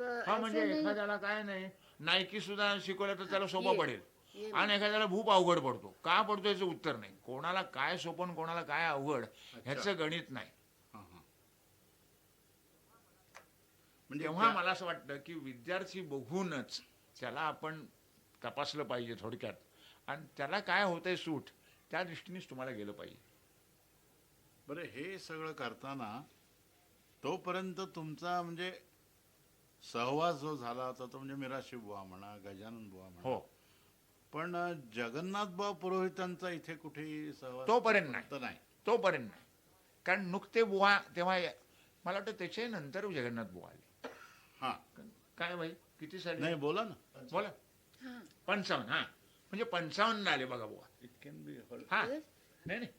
हा, म्हणजे ऐसे नहीं एखाद्याला काय नाही, नायकी सुद्धा शिकवलं तर त्याला सोपं ये पडेल, ये आणि एखाद्याला खूप अवघड पडतो. का पडतो याचं उत्तर नाही. कोणाला काय सोपं आणि कोणाला काय अवघड अच्छा. ह्याचं गणित नाही. हां हां. म्हणजे तेव्हा त्या मला असं वाटतं की विद्यार्थी बघूनच त्याला आपण तपासलं पाहिजे थोडक्यात, आणि त्याला काय होतंय सूट त्या दृष्टीनेच तुम्हाला गेलं पाहिजे. बरं, हे सगळं करताना तोपर्यंत तुमचा म्हणजे सहवास जो झाला होता तो म्हणजे मिराशी बुवा म्हणा, गजानन बुवा म्हणा, हो, पण जगन्नाथ बुवा पुरोहितांचा इथे कुठेही सहवास तोपर्यंत नाही. तोपर्यंत नाही. तोपर्यंत नाही. कारण नुकते बुवा तेव्हा मला वाटतं त्याच्याही नंतर जगन्नाथ बुवा आले. हां, काय भाई किती साली? नाही बोला ना. बोला. हाँ 55. हा, म्हणजे 55 आले बघा बुवा. It can be heard. हा, yes. नाही नाही,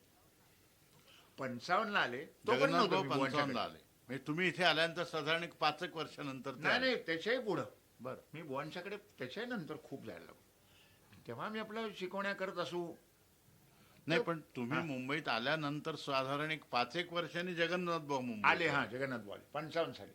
55 आले. तोपर्यंत जगन्नाथ नव्हतो भाऊ मी 55 बुवांच्याकडे. आले म्हणजे तुम्ही इथे आल्यानंतर साधारण एक 5 एक वर्षानंतर ते नाही आले. नाही, त्याच्याही पुढं बरं. मी बुवांच्याकडे त्याच्याही नंतर खूप जायला लागलो. तेव्हा मी आपलं शिकवण्या करत असू. नाही, पण तुम्ही हां. मुंबईत आल्यानंतर साधारण एक 5 एक वर्षांनी जगन्नाथ भाऊ मुंबईत आले. हा, जगन्नाथ बुवा आले 55 साली.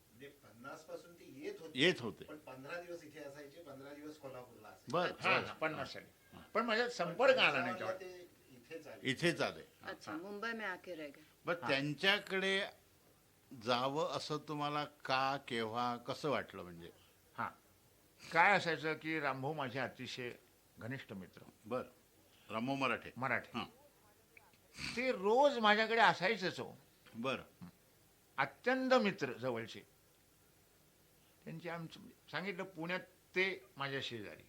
म्हणजे 50 पासून ते येत होते, येत होते. पण 15 दिवस इथे असायचे, 15 दिवस कोल्हापूरला असायचे. बरं. हा हा, 50 साली. पण माझ्या संपर्क आला नाही तेव्हा. ते इथेच आले. इथेच आले. अच्छा, मुंबई में आके रह गए. बरं, त्यांच्याकडे जावं असं तुम्हाला का, केव्हा, कसं वाटलं म्हणजे? हा, काय असायचं की रामभाऊ माझे अतिशय घनिष्ठ मित्र, बरं. रामभाऊ मराठे. मराठी. हां. ते रोज माझ्याकडे असायचंच हो. बरं. अत्यंत मित्र जवळचे. त्यांची आमचं सांगितलं, पुण्यात ते माझ्या शेजारी,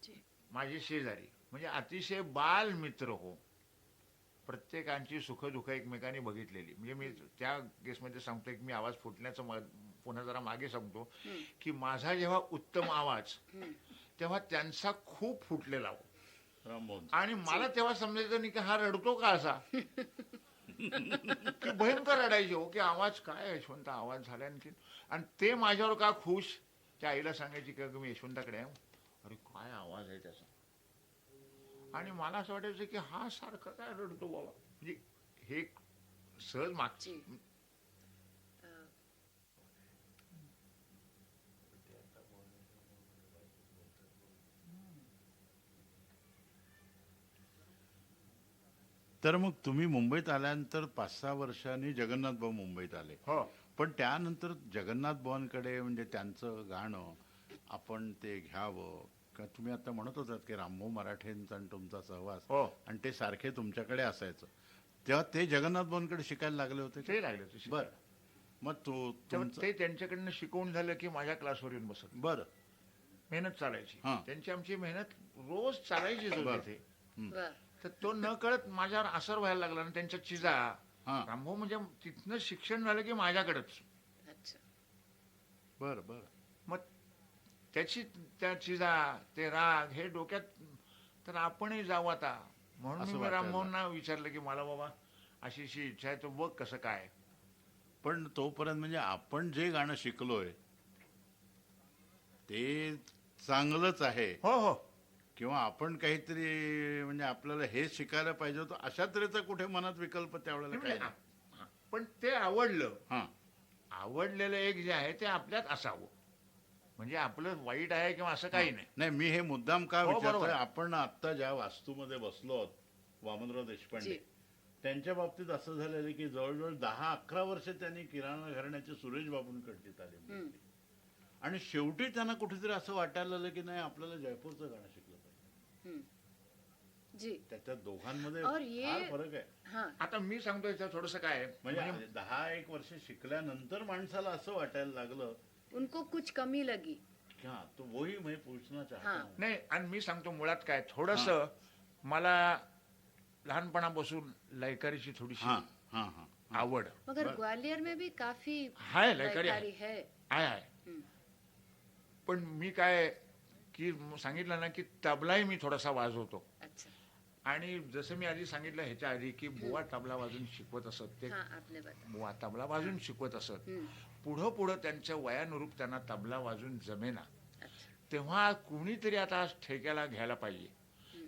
जी. माझे शेजारी म्हणजे अतिशय बाल मित्र हो. प्रत्येकांची सुखदुःख एकमेकांनी बघितलेली. म्हणजे मी त्या केसमध्ये सांगतो, की मी आवाज फुटण्याचं पुन्हा जरा मागे सांगतो, की माझा जेव्हा उत्तम आवाज तेव्हा त्यांचा खूप फुटलेला हो. रामभाऊ. आणि मला तेव्हा समजायचं नाही की हा रडतो का असा. की भयंकर रडायचे हो, की आवाज काय यशवंत आवाज झाला आणखी. आणि ते माझ्यावर का खुश, त्या आईला सांगायची की मी यशवंताकडे आहे. अरे काय आवाज आहे त्याचा. आणि मला असं वाटायचं की हा सारखं काय रडतो बाबा. म्हणजे हे सहज मागची. जी. अ, तर मग तुम्ही मुंबईत आल्यानंतर 5-6 वर्षांनी जगन्नाथ भाऊ मुंबईत आले. हो, पण त्यानंतर जगन्नाथ भाऊंकडे म्हणजे त्यांचं गाणं आपण ते घ्यावं का, तुम्ही आता म्हणत होतात की रामभाऊ मराठेंचा आणि तुमचा सहवास, हो. आणि ते सारखे तुमच्याकडे असायचं, तेव्हा ते जगन्नाथ भाऊंकडे शिकायला लागले होते का? ते लागले होते शिकायला. बरं. मग तो तेव्हा तुमचं ते त्यांच्याकडनं शिकवून झालं की माझ्या क्लासवर येऊन बसत. बरं. मेहनत चालायची. हां. त्यांची आमची मेहनत रोज चालायची जो बरं. तिथे. वाह. तर तो न कळत माझ्यावर असर व्हायला लागला ना त्यांच्या चिजा. हां. रामभाऊ म्हणजे तिथनं शिक्षण झालं की माझ्याकडेच. अच्छा. बरं बरं. मग त्याची त्या चिजा, ते राग हे डोक्यात, तर आपणही जाऊ आता. म्हणून असं मी वाटायला रामभाऊंना विचारलं की मला बाबा अशी अशी इच्छा आहे, तर बघ कसं काय. पण तोपर्यंत म्हणजे आपण जे गाणं शिकलोय ते चांगलंच आहे, हो हो, किंवा आपण काहीतरी म्हणजे आपल्याला हे शिकायला पाहिजे होतं, अशा तऱ्हेचा कुठे मनात विकल्प त्यावेळेला म्हणजे काय? पण ते आवडलं. हां. आवडलेलं एक जे आहे ते आपल्यात असावं. म्हणजे आपलं वाईट आहे किंवा असं काही नाही. नाही, मी हे मुद्दाम का हो, विचारतोय, बरोबर. आपण आता ज्या वास्तूमध्ये बसलो आहोत, वामनराव देशपांडे, जी. त्यांच्या बाबतीत असं झालेलं की जवळजवळ 10-11 वर्ष त्यांनी किराणा घराण्याचे सुरेश बाबूंकडची तालीम घेतली. आणि शेवटी त्यांना कुठेतरी असं वाटायला लागलं की नाही, आपल्याला जयपूरचं गाणं शिकलं पाहिजे. जी. त्याच्या दोघांमध्ये और ये- फार फरक आहे. हाँ आता मी सांगतो याच्यात थोडंसं काय आहे. म्हणजे 10-1 वर्ष शिकल्यानंतर माणसाला असं वाटायला लागलं उनको कुछ कमी लगी. की हा, तो वही मैं पूछना चाहता हां. हूं. नाही, आणि मी सांगतो मुळात काय, थोडंसं मला लहानपणापासून लयकारीची थोडीशी हां हां हां. आवड मगर ग्वालियर में भी काफी है, लयकारी लयकारी है. आहे. हम्म. पण मी काय की सांगितलं ना की तबलाही मी थोडासा वाजवतो. अच्छा. आणि जसं मी आधी सांगितलं ह्याच्या आधी की बुवा तबला वाजून शिकवत असत. ते हाँ आपने बताया. बुवा तबला वाजून शिकवत असत. हम्म. पुढं पुढं त्यांच्या वयानुरूप त्यांना तबला वाजून जमेना. अच्छा. तेव्हा कुणीतरी आता ठेक्याला घ्यायला पाहिजे.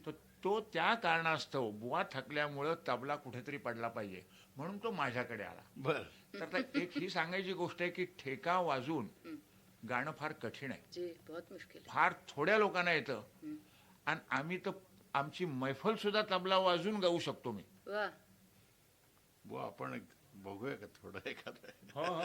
तर तो त्या कारणास्तव बुवा थकल्यामुळं तबला कुठेतरी पडला पाहिजे म्हणून तो माझ्याकडे आला. बर. तर आता एक ही सांगायची गोष्ट आहे की ठेका वाजून गाणं फार कठीण आहे. जी बहुत मुश्किल है. फार थोड्या लोकांना येतं आणि आम्ही तर आमची मैफल सुद्धा तबला वाजून गाऊ शकतो मी. वाह. बुवा आपण बघूया का थोडं एखादं. हो हो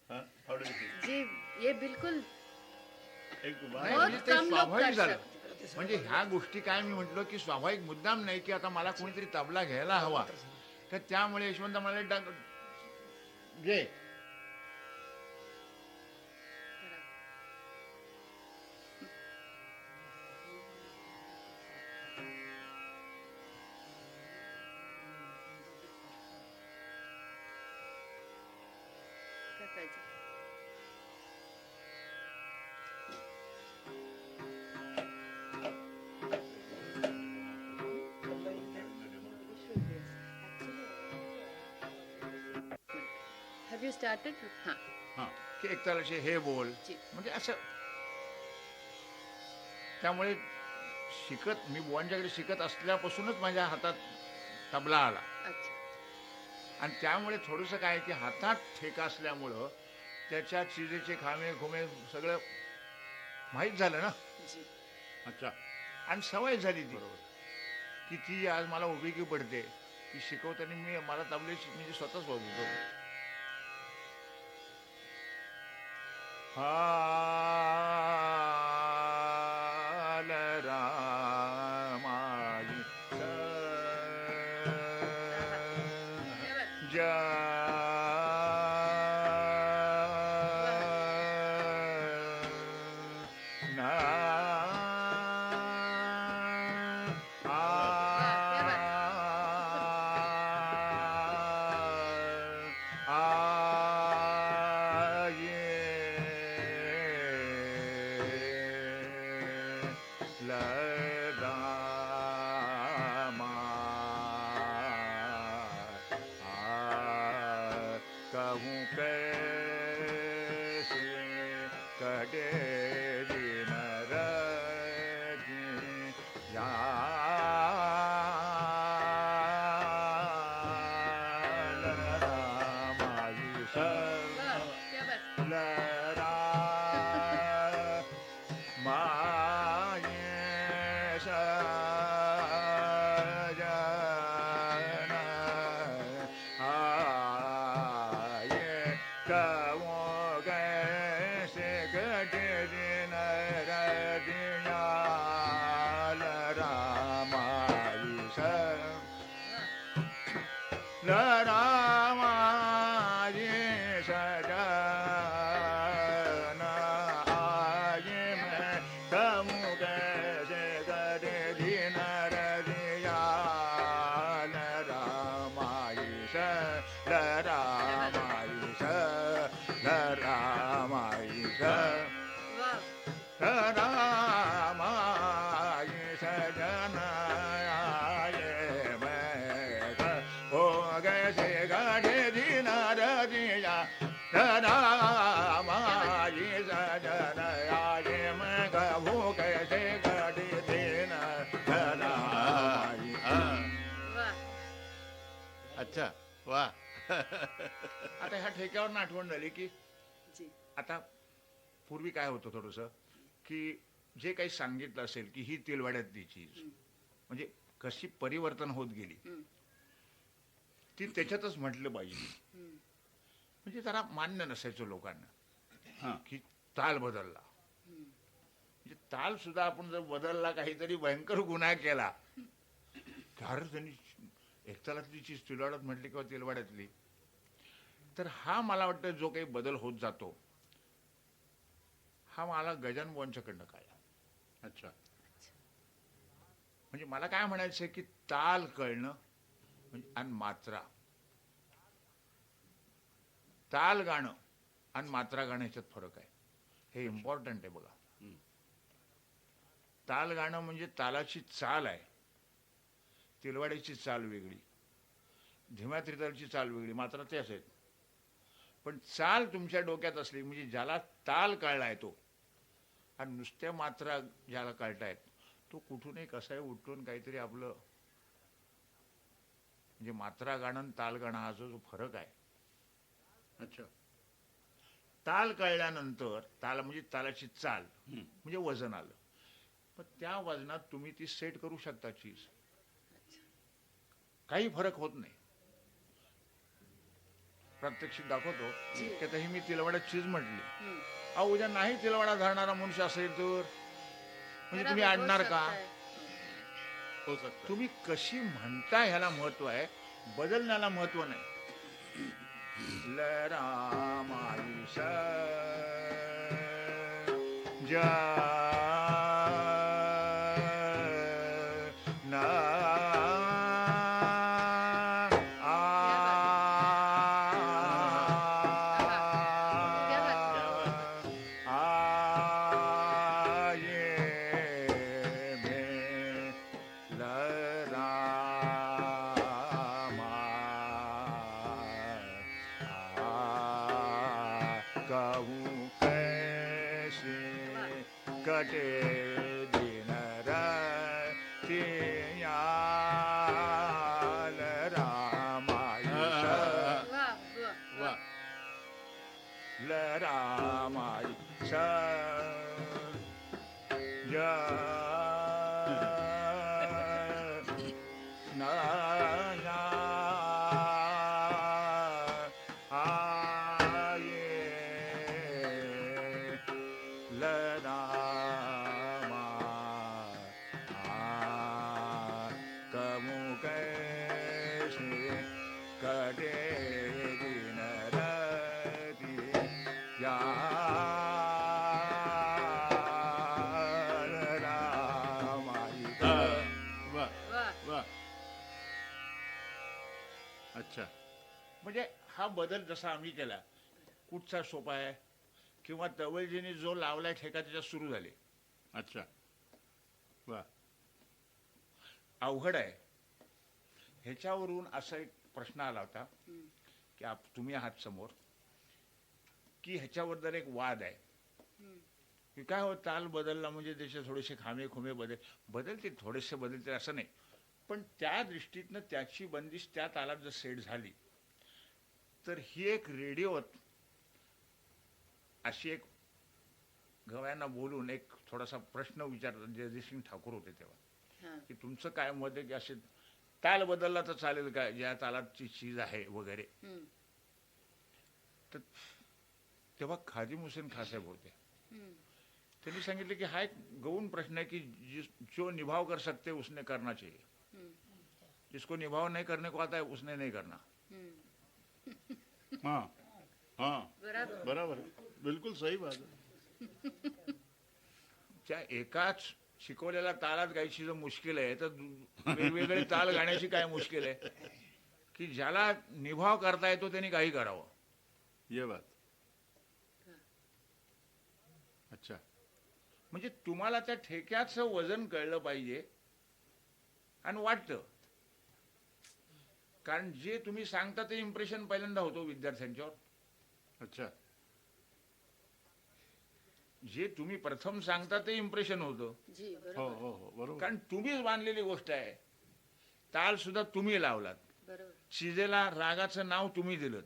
हा? How do you think? जी ये बिल्कुल एक नाही, बाळ- बहुत म्हणजे ते कम लोग स्वाभाविक कर झालं. सकते. म्हणजे ह्या गोष्टी काय मी म्हटलो की स्वाभाविक मुद्दाम नाही की आता मला कोणीतरी तबला घ्यायला हवा तर त्यामुळे यशवंत मला घे. क्या पाहिजे? Have you started? हाँ. हा. की एक तालाचे हे बोल जी. म्हणजे असं त्यामुळे शिकत मी बुवांच्याकडे शिकत असल्यापासूनच माझ्या हातात तबला आला अच्छा. आणि त्यामुळे थोडंसं काय की हातात ठेका असल्यामुळं त्याच्या चिजेचे खामे खुमे सगळं माहीत झालं ना जी. अच्छा. आणि सवय झाली ती बरोबर. की ती आज मला उपयोगी पडते की शिकवताना मी मला तबल्याची म्हणजे स्वतःच वाजवतो. हाल रामाई कहूँ कैसे कटे दिन रगे याल रामाई वाह, क्या बात. लरा माये सजन आये कवो कैसे गटे दिन रदिया लरामाई स लरामाई सजन आये मैं कमु कैसे गटे दिन रदिया लरामाई स लरामाई स लरामाई स वाह. रामाय सजन आये मैं हो गए से गाढ़े दिन रजिया रामाय सजन आये मैं गभू कैसे गाढ़े दिन रामाय. वाह. अच्छा. वा. आता ह्या ठेक्यावर आठवण झाली की जी. आता पूर्वी काय होतं थोडंसं की जे काही सांगितलं असेल की ही तेलवाड्यातली चीज म्हणजे कशी परिवर्तन होत गेली ती त्याच्यातच म्हटलं पाहिजे. म्हणजे जरा मान्य नसायचं लोकांना हा. की ताल बदलला म्हणजे ताल सुद्धा आपण जर बदलला काहीतरी भयंकर गुन्हा केला कारण त्यांनी एकतालातली चीज तेलवाड्यात म्हटली किंवा तेलवाड्यातली तर हा मला वाटतं जो काही बदल होत जातो हा मला गजानन बुवांच्याकडनं कळला. अच्छा. म्हणजे मला काय म्हणायचं की ताल कळणं म्हणजे आणि मात्रा ताल गाणं आणि मात्रा गाणं ह्याच्यात फरक आहे. हे इम्पॉर्टंट आहे बघा. ताल गाणं म्हणजे तालाची चाल आहे. तिलवाड्याची चाल वेगळी, धीम्या त्रितालची चाल वेगळी, मात्र तेच आहेत. पण चाल तुमच्या डोक्यात असली म्हणजे ज्याला ताल कळलाय तो आणि नुसत्या मात्रा ज्याला कळतायत तो कुठूनही कसाही उठून काहीतरी आपलं म्हणजे मात्रा गाणं आणि ताल गाणं हा जो फरक आहे. अच्छा. ताल कळल्यानंतर ताल म्हणजे तालाची चाल हं. म्हणजे वजन आलं. पण त्या वजनात तुम्ही ती सेट करू शकता चीज. काही फरक होत नाही. प्रात्यक्षिक दाखवतो. जी. की आता ही मी तिलवाडा चीज म्हटली. हम्म. अहो उद्या नाही तिलवाडा धरणारा मनुष्य असेल तर म्हणजे तुम्ही बरोबर, हो आणणार का? सकता है. हो सकता. तुम्ही कशी म्हणता ह्याला महत्व आहे, बदलण्याला महत्व नाही. लरामायुष क्या बात है. कहूँ कैसे कटे दिन राति याल रामायुष वाह वाह वा. लरामायुष कटे दिन राति रामायुष. वा वाह. वा. अच्छा. म्हणजे हा बदल जसा आम्ही केला कुठचा सोपा आहे किंवा तवलजीने जो लावलाय ठेका त्याच्यात सुरू झाले. अच्छा. वा. अवघड आहे. ह्याच्यावरून असा एक प्रश्न आला होता हम्म. की तुम्ही आहात समोर की ह्याच्याबद्दल एक वाद आहे हम्म. की काय हो ताल बदलला म्हणजे त्याचे थोडेसे खामे खुमे बदलते थोडेसे बदलते असं नाही. पण त्या दृष्टीतनं त्याची बंदिश त्या तालात जर सेट झाली तर ही एक रेडिओत अशी एक गवयांना बोलून एक थोडासा प्रश्न विचारला. जयसिंग ठाकूर होते तेव्हा हा. की तुमचं काय मत आहे की असे ताल बदलला तर चालेल का ज्या तालाची चीज आहे वगैरे. हम्म. तर तेव्हा खादिम हुसेन खान साहेब होते. हम्म. त्यांनी सांगितले की हा एक गौण प्रश्न है कि जो निभाव कर सकते उसने करना चाहिए, हम्म. जिसको निभाव नहीं करने को आता है उसने नहीं करना. हम्म. हाँ हाँ बराबर. बराबर. बिल्कुल सही बात है. त्या एकाच शिकवलेल्या तालात गायची जर मुश्किल आहे तर वेगवेगळे ताल गाण्याची काय मुश्किल आहे की ज्याला निभाव करता येतो त्यांनी काही करावं. ये बात. अच्छा. म्हणजे तुम्हाला त्या ठेक्याचं वजन कळलं पाहिजे आणि वाटतं. कारण जे तुम्ही सांगता ते इम्प्रेशन पहिल्यांदा होतो विद्यार्थ्यांच्यावर. अच्छा. जे तुम्ही प्रथम सांगता ते इम्प्रेशन होतं. जी हो बरोबर हो हो बरोबर. कारण तुम्हीच बांधलेली गोष्ट आहे. ताल सुद्धा तुम्ही लावलात. बरोबर. शिजेला रागाचं नाव तुम्ही दिलं.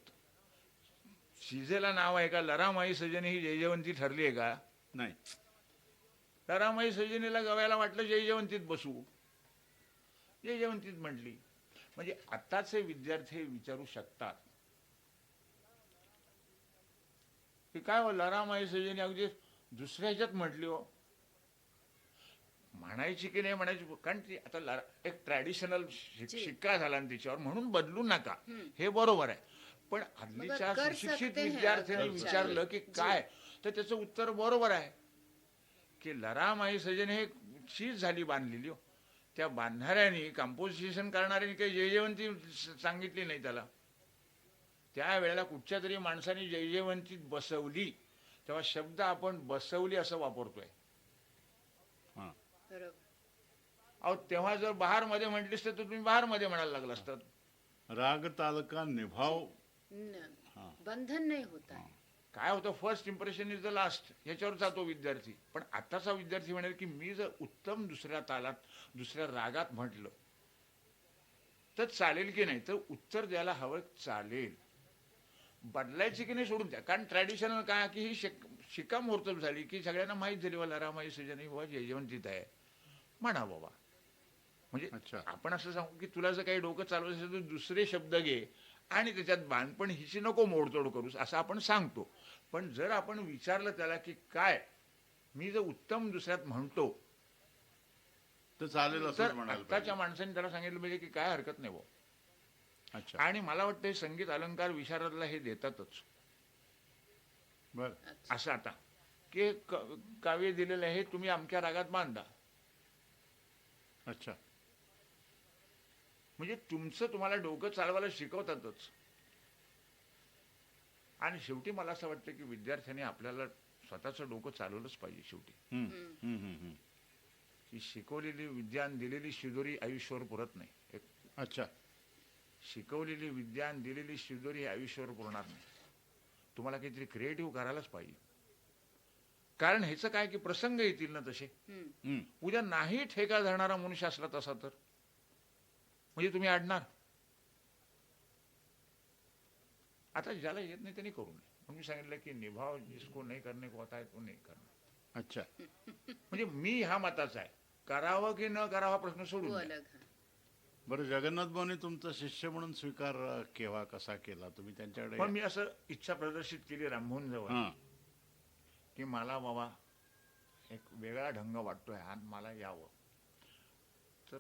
शिजेला नाव आहे का? लरामाई सजनी ही जयजयवंती ठरली आहे का? नाही. लरामाई सजनीला गव्याला वाटलं जयजयवंतीत बसू, जयजयवंतीत म्हटली. म्हणजे आताचे विद्यार्थी विचारू शकतात की काय हो लरामाई सजनी अगदी दुसऱ्या ह्याच्यात म्हटली हो, म्हणायची की नाही म्हणायची. कारण ती आता एक ट्रॅडिशनल शिक्का झाला ना तिच्यावर, म्हणून बदलू नका हे बरोबर आहे. पण हल्लीच्या कर सुशिक्षित सकते हैं विद्यार्थ्यांनी अगर विचारलं की काय, तर त्याचं उत्तर बरोबर आहे की लरामाई सजनी हे चीज झाली बांधलेली हो. त्या बांधणाऱ्यांनी कंपोजिशन करणाऱ्यांनी काही जयजयवंती सांगितली नाही त्याला. त्यावेळेला कुठच्या तरी माणसाने जयजयवंतीत बसवली, तेव्हा शब्द आपण बसवली असं वापरतोय. हां. बरोबर. अहो तेव्हा जर बहार मध्ये म्हटलीस तर तुम्ही बहार मध्ये म्हणायला लागला असतात. राग ताल का निभाव. न- हाँ. बंधन नहीं होता है. काय होतं, first impression is the last, याच्यावर जातो विद्यार्थी. पण आताचा विद्यार्थी म्हणेल की मी जर उत्तम दुसऱ्या तालात दुसऱ्या रागात म्हटलं तर चालेल की नाही, तर उत्तर द्यायला हवं, चालेल. बदलायची की नाही सोडून द्या. कारण ट्रॅडिशनल काय की ही शिकामोर्तब झाली की सगळ्यांना माहीत झाली, वा लरामाई सजनी वा जयवंतीत आहे म्हणा बाबा. म्हणजे अच्छा. आपण असं सांगू की तुला जर काही डोकं चालवायचं असेल तर दुसरे शब्द घे आणि त्याच्यात बांध, पण हिची नको मोडतोड करूस असं आपण सांगतो. पण जर आपण विचारलं त्याला की काय मी जर उत्तम दुसऱ्यात म्हणतो तर चालेल असं तर म्हणाल आत्ताच्या माणसाने त्याला सांगितलं पाहिजे की काय हरकत नाही भाऊ. अच्छा. आणि मला वाटतं हे संगीत अलंकार विशारदला हे देतातच. बर. असं आता की काव्य दिलेलं आहे, तुम्ही अमक्या रागात बांधा. अच्छा. म्हणजे तुमचं तुम्हाला डोकं चालवायला शिकवतातच. आणि शेवटी मला असं वाटतं की विद्यार्थ्यांनी आपल्याला स्वतःचं डोकं चालवलंच पाहिजे. शेवटी हम्म, हम्म, हम्म, हम्म. की शिकवलेली विद्या आणि दिलेली शिदोरी आयुष्यावर पुरत नाही. एक अच्छा. शिकवलेली विद्या आणि दिलेली शिदोरी आयुष्यावर पुरणार नाही. तुम्हाला काहीतरी क्रिएटिव्ह करायलाच पाहिजे. कारण ह्याचं काय की प्रसंग येतील ना तसे. हम्म. उद्या नाही ठेका धरणारा मनुष्य असला तसा तर म्हणजे तुम्ही अडणार. आता ज्याला येत नाही त्यांनी करू नये. पण मी सांगितलं की निभाव जिसको नाही करणे को आता है तो नाही करणार. अच्छा. म्हणजे मी ह्या मताचा आहे, करावं की न करावा प्रश्न वो सोडून द्या. अलग है. बरं, जगन्नाथ भाऊनी तुमचा शिष्य म्हणून स्वीकार केव्हा कसा केला तुम्ही त्यांच्याकडे? पण मी असं इच्छा प्रदर्शित केली राममोहन जवळ हां. की मला बाबा एक वेगळा ढंग वाटतोय आणि मला यावं. तर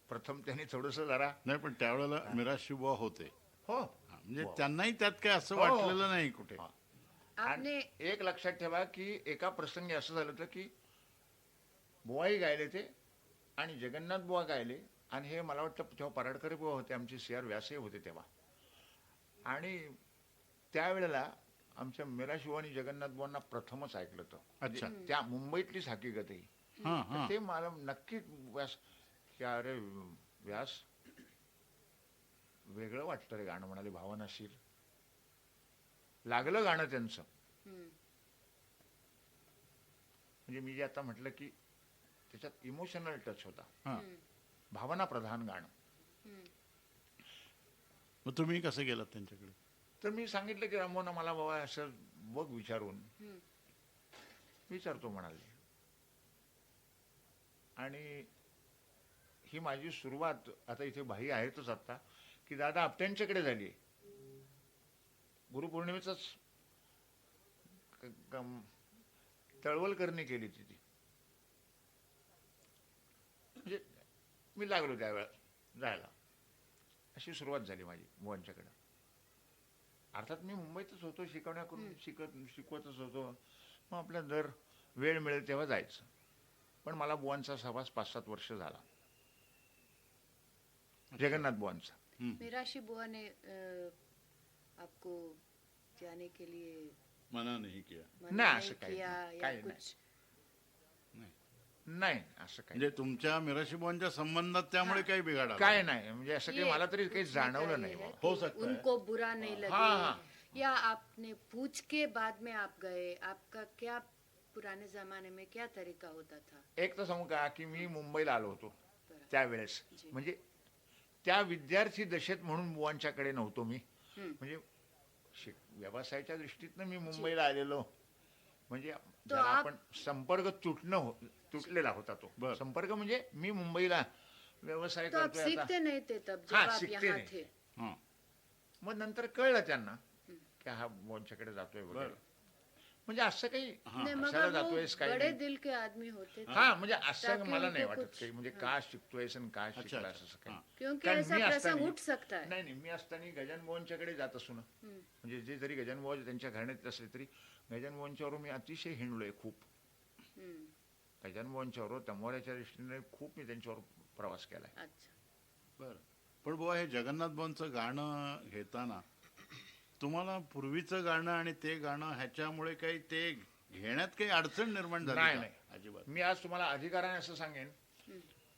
प्रथम त्यांनी थोडस जरा नाही, पण त्यावेळेला मिराशी बुवा होते. हो हां, म्हणजे हो. त्यांनाही त्यात काय असं हो. वाटलेलं नाही कुठे. हा. आपने आणि एक लक्षात ठेवा की एका प्रसंगी असं झालं होतं की बुवाही गायले ते आणि जगन्नाथ बुवा गायले. आणि हे मला वाटतं तेव्हा पराडकर बुवा होते, आमचे CR व्यासही होते तेव्हा. आणि त्यावेळेला आमच्या मीरा शिव आणि जगन्नाथ बुवांना प्रथमच ऐकलं होतं. अच्छा. म्हणजे त्या मुंबईतलीच हकीकत आहे. हां, तर हां. ते मला नक्की व्यास की अरे व्यास वेगळं वाटतं रे गाणं, म्हणाले भावनाशील लागलं गाणं त्यांचं. हम्म. म्हणजे मी जे आता म्हटलं की त्याच्यात इमोशनल टच होता, हां. भावना प्रधान गाणं. हम्म. मग तुम्ही कसं गेलात त्यांच्याकडे? तर मी सांगितलं की रामोना मला बाबा असं बघ विचारून. हम्म. विचारतो म्हणाले. आणि ही माझी सुरुवात आता इथे भाई आहेतच आता की दादा आपट्यांच्याकडे झाली. गुरुपौर्णिमेचाच तळवलकरने केली ती. म्हणजे मी लागलो त्यावेळेला जायला. अशी सुरुवात झाली माझी बुवांच्याकडे. अर्थात मी मुंबईतच होतो, शिकवण्याकरून शिकवतच होतो. मग आपल्या दर वेळ मिळेल तेव्हा जायचं. पण मला बुवांचा सहवास 5-7 वर्ष झाला, जगन्नाथ बुवांचा. मिराशी बुआ ने आपको जाने के लिए मना नाही किया. मना नाही, नहीं असं काही किया नाही, या काही कुछ? नाही असं काही म्हणजे तुमच्या मिराशी बुवांच्या संबंधात त्यामुळे काही बिघाड आला? काय नाही. म्हणजे असं काही ये मला तरी काही पूछने जाणवलं का नाही ये है बाबा. हो कि सकता है. उनको बुरा नहीं लगे हाँ. या आपने पूछ के बाद में आप गए. आपका क्या पुराने जमाने में क्या तरीका होता था? एक तर सांगू का की मी मुंबईला आलो होतो बरं. त्यावेळेस. जी. म्हणजे त्या विद्यार्थी दशेत म्हणून बुवांच्याकडे नव्हतो मी. म्हणजे व्यवसायाच्या दृष्टीतनं मी मुंबईला आलेलो. म्हणजे ज्याला आपण संपर्क तुटलेला होता तो. बरं. संपर्क म्हणजे मी मुंबईला व्यवसाय तो आप करतोय आता. सीखते नहीं थे तब जब हाँ, आप सीखते यहाँ नहीं. थे. हां. मग नंतर कळलं त्यांना की हा बुवांच्याकडे जातोय वगैरे. बरं. म्हणजे असं काही नहीं, कशाला मगर वो जातोयस काही बड़े नाही. दिल के आदमी होते थे. हा म्हणजे असं ताकि मला नाही उनको वाटत कुछ- काही. म्हणजे का शिकतोयस आणि का अच्छा, शिकलास अच्छा. असं काही. हां. क्योंकि कारण ऐसा मी प्रसंग असताना- उठ सकता है. नाही मी असताना गजानन बुवांच्याकडे जात असू ना. म्हणजे जे जरी गजानन बुवा त्यांच्या घराण्यात असले तरी गजानन बुवांच्यावर मी अतिशय हिंडलोय खूप. हम्म. गजानन बुवांच्यावर तंबोऱ्याच्या दृष्टीने खूप मी त्यांच्यावर प्रवास केलाय. अच्छा. बरं. पण बुवा हे जगन्नाथ भाऊंचं गाणं घेताना तुम्हाला पूर्वीचं गाणं आणि ते गाणं ह्याच्यामुळे काही ते घेण्यात काही अडचण निर्माण झाली नाही का? नाही. अजिबात. मी आज तुम्हाला अधिकाराने असं सांगेन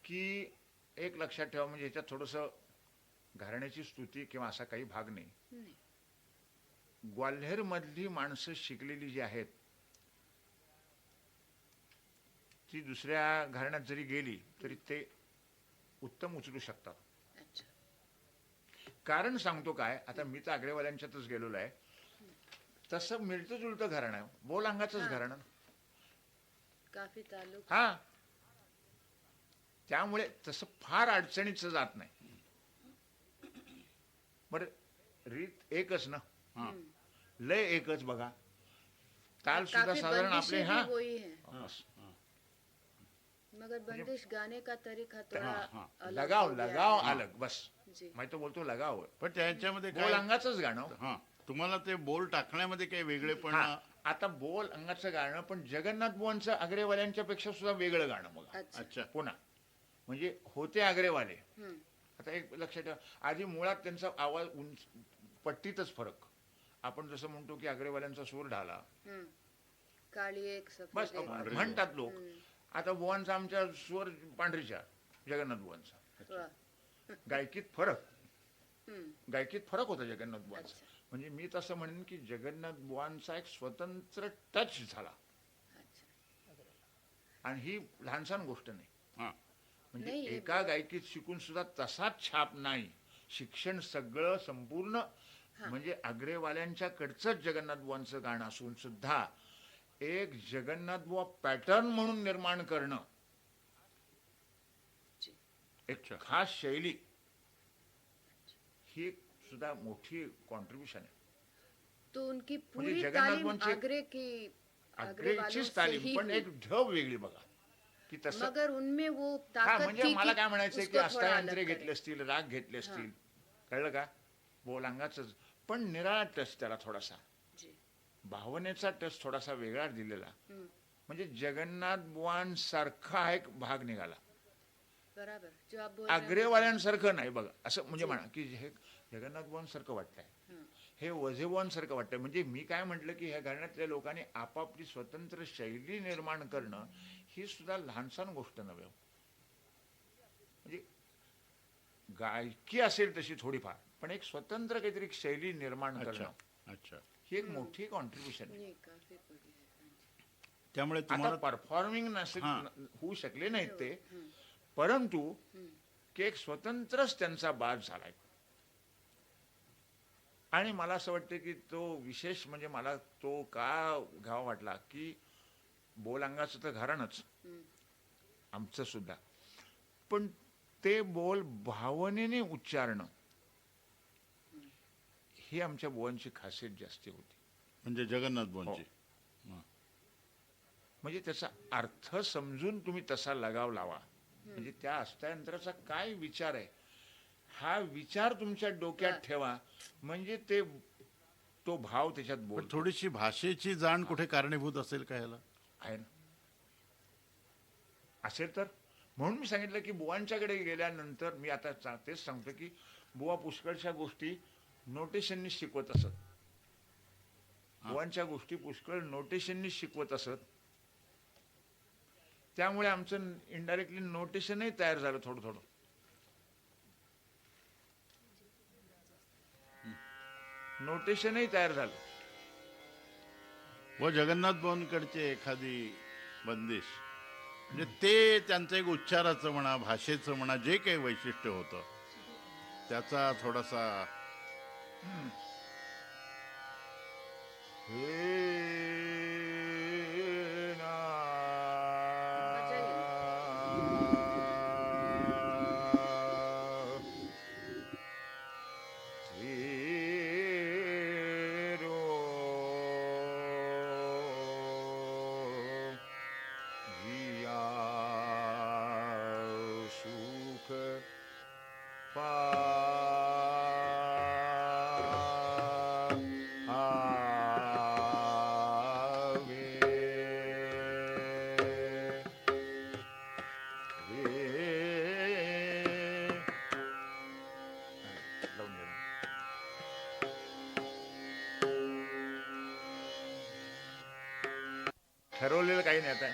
की एक लक्षात ठेवा, म्हणजे ह्याच्यात थोडंसं घराण्याची स्तुती किंवा असा काही भाग नाही. नहीं. ग्वाल्हेर मधली माणसं शिकलेली जी आहेत ती दुसऱ्या घराण्यात जरी गेली तरी ते उत्तम उचलू शकतात. अच्छा. कारण सांगतो काय, आता मी तर आगळेवाल्यांच्यातच गेलेलो आहे, तसं मिळतं जुळतं घराणं आहे, बोल अंगाचंच हा. घराणं. काफी ताल्लुक. हा, त्यामुळे तसं फार अडचणीचं जात नाही. बरं, रीत एकच ना, हा. लय एकच बघा, ताल सुद्धा काफी साधारण आपले बंदिशें हा भी वही है, बस. मगर बंदिश गाने का तरीका थोड़ा हाँ. अलग लगाव हो गया लगाव है. अलग बस. जी. मैं तो बोलतो लगाव आहे. पण त्याच्यामध्ये बोल काय अंगाचंच गाणं. हा तुम्हाला ते बोल टाकण्यामध्ये काही वेगळेपण हा, आता बोल अंगाचं गाणं पण जगन्नाथ बुवांचं आग्रेवाल्यांच्या पेक्षा सुद्धा वेगळं गाणं बघा. अच्छा. अच्छा पुन्हा म्हणजे होते आग्रेवाले. हम्म. आता एक लक्षात ठेवा, आधी मुळात त्यांचा आवाज उंच पट्टीतच फरक. आपण जसं म्हणतो की आग्रेवाल्यांचा सूर ढाला, हम्म. काळी एक बस सफेद एक. म्हणतात लोक. हम्म. आता बुवांचा आमच्या स्वर पांढरीच्या, जगन्नाथ बुवांचा वाह. गायकीत फरक, हम्म. गायकीत फरक होता जगन्नाथ बुवांचा. अच्छा. म्हणजे मी तसं म्हणेन की जगन्नाथ बुवांचा एक स्वतंत्र टच झाला. अच्छा. आणि ही लहानसहान गोष्ट नाही. हा म्हणजे नाही, हे एका गायकीत शिकून सुद्धा तसाच छाप नाही. शिक्षण सगळं संपूर्ण हा. म्हणजे आग्रेवाल्यांच्याकडचंच जगन्नाथ बुवांचं गाणं असून सुद्धा एक जगन्नाथ बुवा पॅटर्न म्हणून निर्माण करणं, जी. एक अच्छा. खास शैली, ही एक सुद्धा मोठी कॉन्ट्रीब्युशन आहे. तो उनकी म्हणजे पूरी जगन्नाथ तालीम बुवांची आगरे की आगरे वालों आग्रेचीच से तालीम, ही पण हुई. एक ढब वेगळी बघा की तसं. मगर उनमें वो हा, ताकत म्हणजे थी मला कि काय म्हणायचंय की उसको थोड़ा अष्टायंत्रे अलग घेतले करे. असतील, राग घेतले असतील, कळलं का, बोलांगाच, पण निराळा टच त्याला थोडासा, जी. भावनेचा टच थोडासा वेगळा दिलेला. हम्म. म्हणजे जगन्नाथ बुवांसारखा एक भाग निघाला. बराबर जो आप बोल रहे हैं. आग्रेवाल्यांसारखं नाही बघा, असं म्हणजे म्हणा की हे जगन्नाथ बुवांसारखं वाटतंय, हम्म. हे वझेबुवांसारखं वाटतंय. म्हणजे मी काय म्हटलं की ह्या घराण्यातल्या लोकांनी आपापली स्वतंत्र शैली निर्माण करणं ही सुद्धा लहानसहान गोष्ट नव्हे. म्हणजे गायकी असेल तशी थोडीफार, पण एक स्वतंत्र काहीतरी एक शैली निर्माण अच्छा करणं अच्छा ही एक मोठी कॉन्ट्रीब्युशन आहे. नहीं काफी बड़ी है. हाँ जी. त्यामुळे आता तुम्हाला परफॉर्मिंग हा. होऊ शकले नाहीत ते, हम्म. परंतु हम्म. की एक स्वतंत्रच त्यांचा बाज झालाय. आणि मला असं वाटतं की तो विशेष म्हणजे मला तो का घावा वाटला की बोलांगाचं तर घराणंच हम्म. आमचं सुद्धा, पण ते बोल भावनेने उच्चारणं ही आमच्या बुवांची खासियत जास्ती होती. म्हणजे जगन्नाथ बुवांची म्हणजे त्याचा अर्थ समजून तुम्ही तसा लगाव लावा. म्हणजे त्या अष्टायंत्राचा काय विचार आहे हा विचार तुमच्या डोक्यात ठेवा, म्हणजे ते तो भाव त्याच्यात पण बोल थोडीशी भाषेची जाण कुठे कारणीभूत असेल का ह्याला? आहे ना. असेल तर म्हणून मी सांगितलं की बुवांच्याकडे गेल्यानंतर मी आता तेच सांगतो की बुवा पुष्कळशा गोष्टी नोटेशननी शिकवत असत. बुवांच्या गोष्टी पुष्कळ नोटेशननी शिकवत असत. त्यामुळे आमचं इनडायरेक्टली नोटेशनही तयार झालं थोडं थोडं. नोटेशनही तयार झालं. व जगन्नाथ बुवांकडची एखादी बंदिश म्हणजे ते त्यांचं एक उच्चाराचं म्हणा, भाषेचं म्हणा, जे काही वैशिष्ट्य होतं त्याचा थोडासा ठरवलेलं काही नाही आता.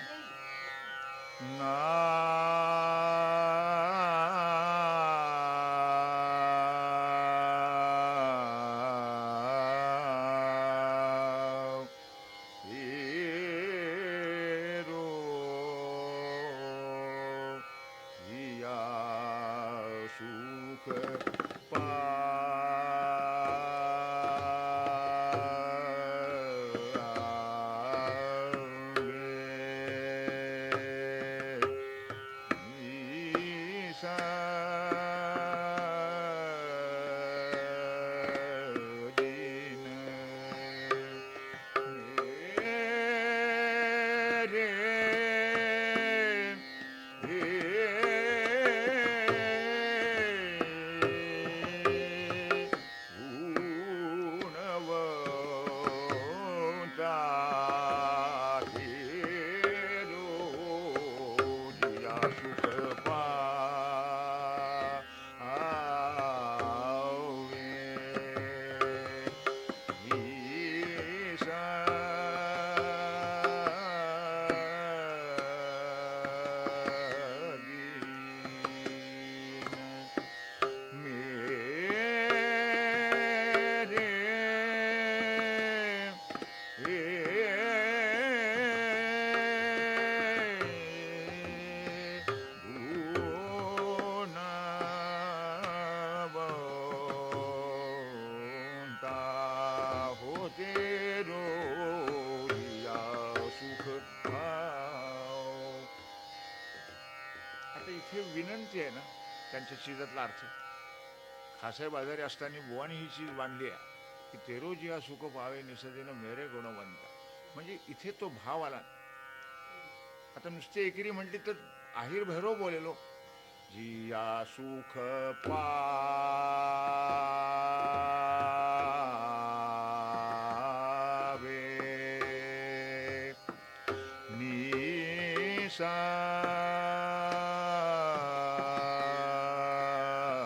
आहे ना त्यांच्या चीजातला अर्थ. खासाहेब आजारी असताना बुवानी ही चीज बांधली आहे की तेरो जिया सुख पावे निसदेनं मेरे गुणवंता. म्हणजे इथे तो भाव आला. आता नुसते एकेरी म्हटली तर आहिर भैरव बोलेलो जिया सुख पावे निसा अच्छा.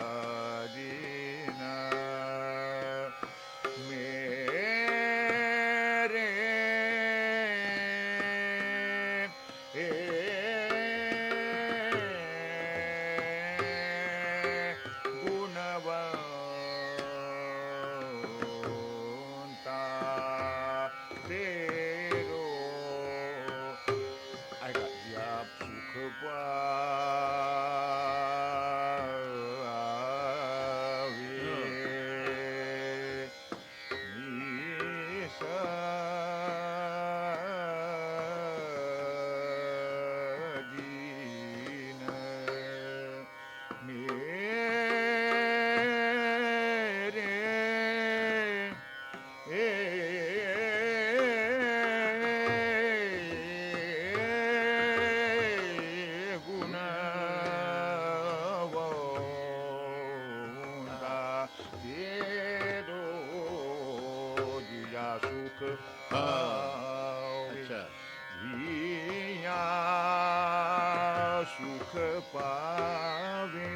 सुख पावे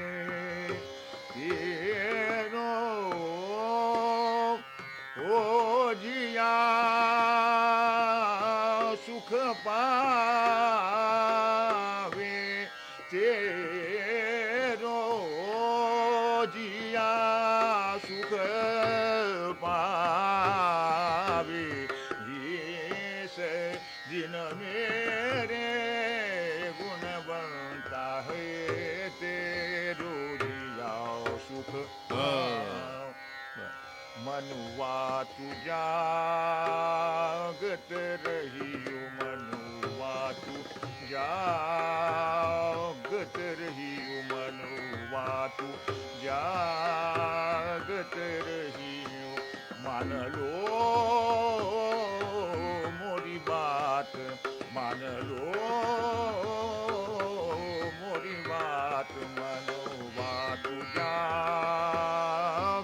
तेरो ओ जिया सुख पावे तेरो जिया सुख पावे दिन मेरे गुणवंता है तेरो जिया सुख मनुवा तुझ्या गत रहियो मनुवा तुझ्या गत रहियो मनुवा तुझ्या गत रहियो मानलो मोरी बात मानलो मोरी बात मनोबा तुझ्या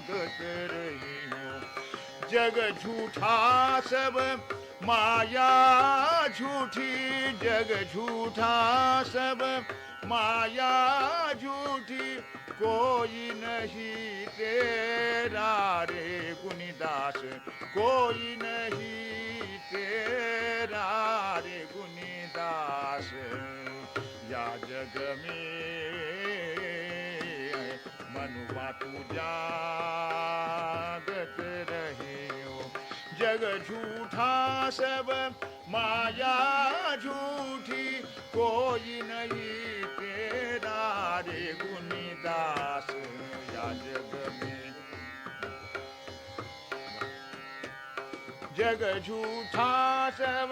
गत रहियो जग झूठा सब माया झूठी जग झूठा सब माया झूठी कोई नहीं तेरा रे गुनीदास कोई नहीं तेरा रे गुनीदास या जग में मनुवा तुझ्या गत रहियो जग झूठा सब माया झूठी कोई नहीं तेरा रे गुनीदास या जग में जग झूठा सब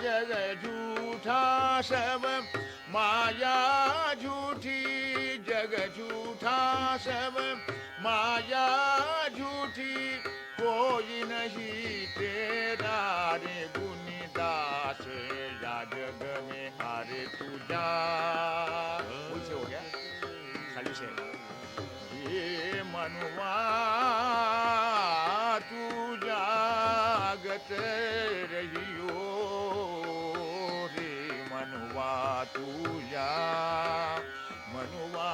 जग झूठा सब माया झूठी जग झूठा सब माया झूठी कोई नहीं तेरा रे गुनीदास या जग में हारे तुझा फुल से हो गया खाली से ये मनुआ तुझा गत रहियो रे मनुआ तुझा मनुआ